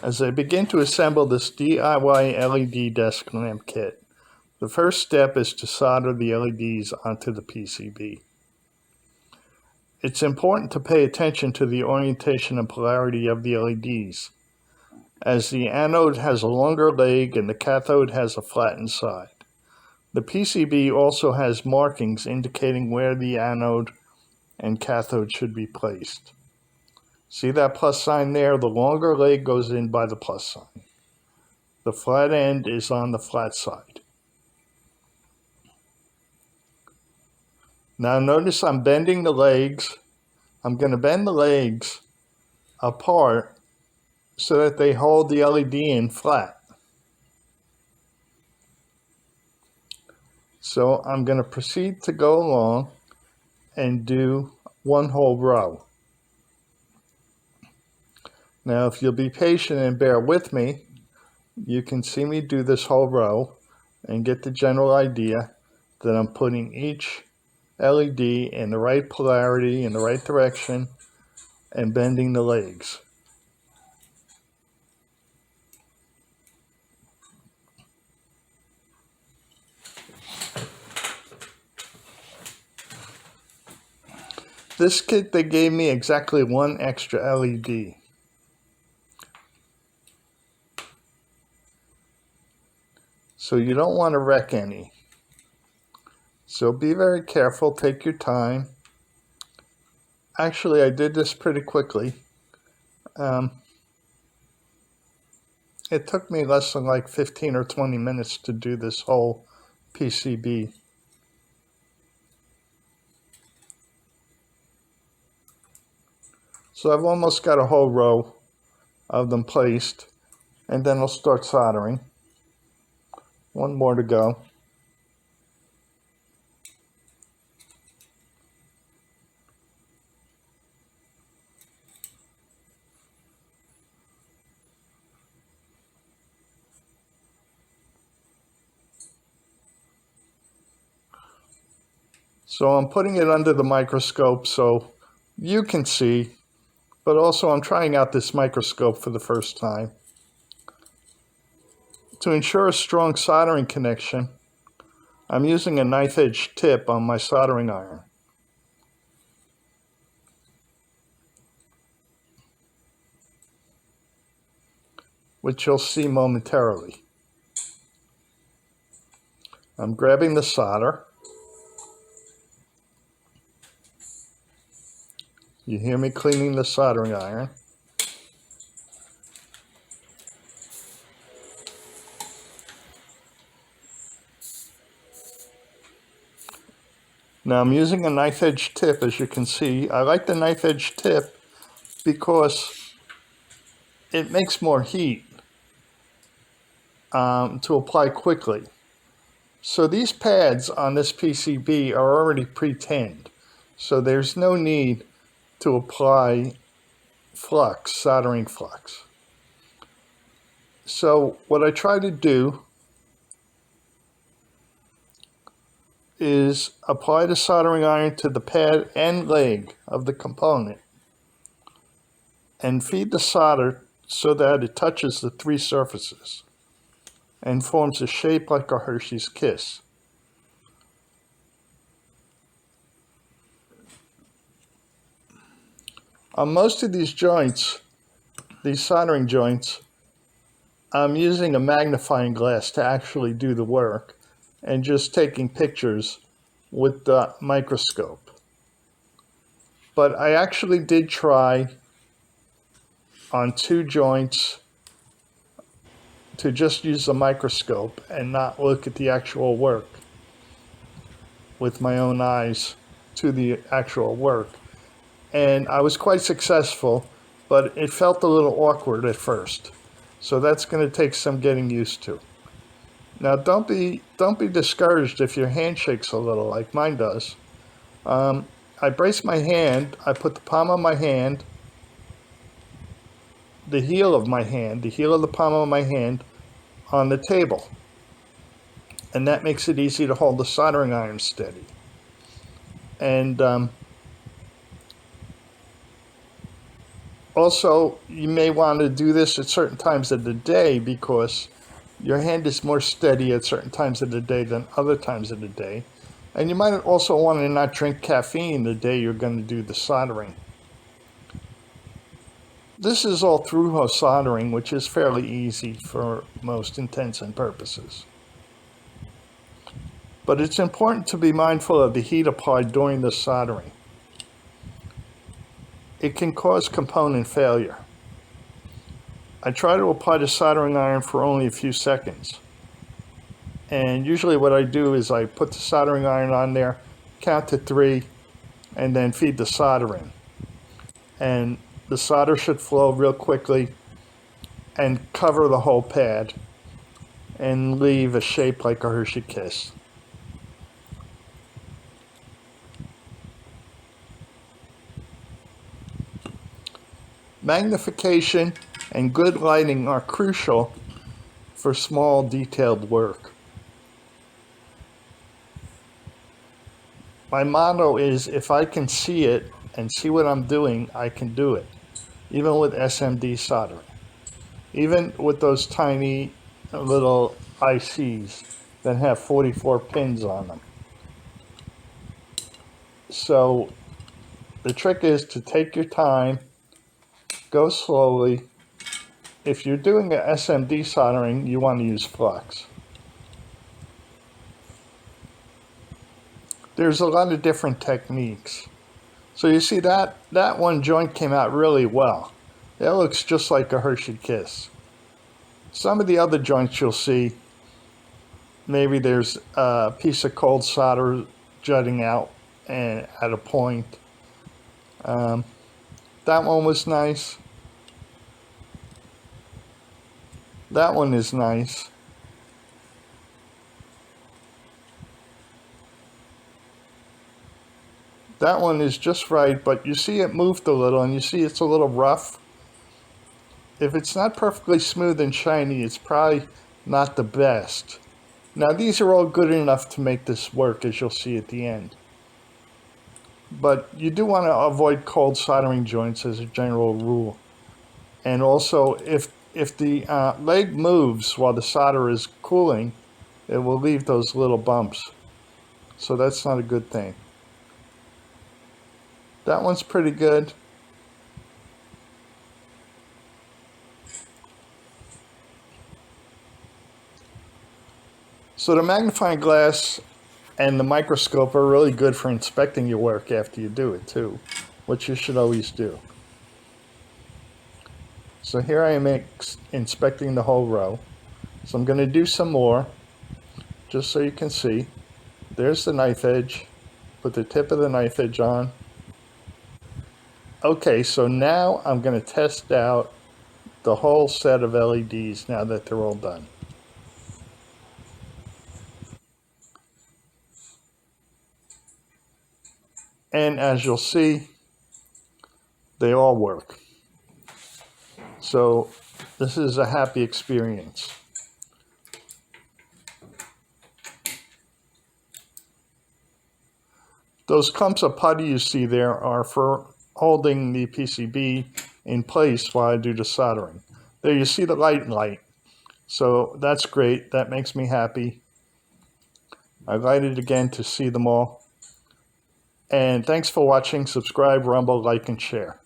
As I begin to assemble this DIY LED desk lamp kit, the first step is to solder the LEDs onto the PCB. It's important to pay attention to the orientation and polarity of the LEDs, as the anode has a longer leg and the cathode has a flattened side. The PCB also has markings indicating where the anode and cathode should be placed. See that plus sign there? The longer leg goes in by the plus sign. The flat end is on the flat side. Now notice I'm bending the legs. I'm going to bend the legs apart so that they hold the LED in flat. So I'm going to proceed to go along and do one whole row. Now if you'll be patient and bear with me, you can see me do this whole row and get the general idea that I'm putting each LED in the right polarity, in the right direction, and bending the legs. This kit, they gave me exactly one extra LED. So you don't want to wreck any. So be very careful, take your time. Actually, I did this pretty quickly. It took me less than like 15 or 20 minutes to do this whole PCB. So I've almost got a whole row of them placed, and then I'll start soldering. One more to go. So I'm putting it under the microscope so you can see, but also I'm trying out this microscope for the first time. To ensure a strong soldering connection, I'm using a knife edge tip on my soldering iron. Which you'll see momentarily. I'm grabbing the solder. You hear me cleaning the soldering iron. Now I'm using a knife edge tip, as you can see. I like the knife edge tip because it makes more heat to apply quickly. So these pads on this PCB are already pre-tinned, so there's no need to apply flux, soldering flux. So what I try to do is apply the soldering iron to the pad and leg of the component and feed the solder so that it touches the three surfaces and forms a shape like a Hershey's Kiss. On most of these joints, these soldering joints, I'm using a magnifying glass to actually do the work and just taking pictures with the microscope. But I actually did try on two joints to just use the microscope and not look at the actual work with my own eyes to the actual work. And I was quite successful, but it felt a little awkward at first. So that's going to take some getting used to. Now don't be discouraged if your hand shakes a little like mine does. I brace my hand, I put the palm of my hand, the heel of the palm of my hand on the table. And that makes it easy to hold the soldering iron steady. And Also, you may want to do this at certain times of the day because your hand is more steady at certain times of the day than other times of the day. And you might also want to not drink caffeine the day you're going to do the soldering. This is all through-hole soldering, which is fairly easy for most intents and purposes. But it's important to be mindful of the heat applied during the soldering. It can cause component failure. I try to apply the soldering iron for only a few seconds. And usually what I do is I put the soldering iron on there, count to 3, and then feed the solder in. And the solder should flow real quickly and cover the whole pad and leave a shape like a Hershey Kiss. Magnification and good lighting are crucial for small detailed work. My motto is if I can see it and see what I'm doing, I can do it. Even with SMD soldering. Even with those tiny little ICs that have 44 pins on them. So the trick is to take your time, go slowly. If you're doing a SMD soldering, you want to use flux. There's a lot of different techniques. So you see that one joint came out really well. That looks just like a Hershey Kiss. Some of the other joints you'll see, maybe there's a piece of cold solder jutting out and at a point. That one was nice. That one is nice. That one is just right, but you see it moved a little and you see it's a little rough. If it's not perfectly smooth and shiny, it's probably not the best. Now these are all good enough to make this work, as you'll see at the end. But you do want to avoid cold soldering joints as a general rule. And also, if the leg moves while the solder is cooling, it will leave those little bumps. So that's not a good thing. That one's pretty good. So the magnifying glass and the microscope are really good for inspecting your work after you do it too, which you should always do. So here I am inspecting the whole row. So I'm going to do some more, just so you can see. There's the knife edge. Put the tip of the knife edge on. Okay, so now I'm going to test out the whole set of LEDs now that they're all done. And as you'll see, they all work. So this is a happy experience. Those clumps of putty you see there are for holding the PCB in place while I do the soldering. There you see the light. So that's great. That makes me happy. I light it again to see them all. And thanks for watching. Subscribe, rumble, like, and share.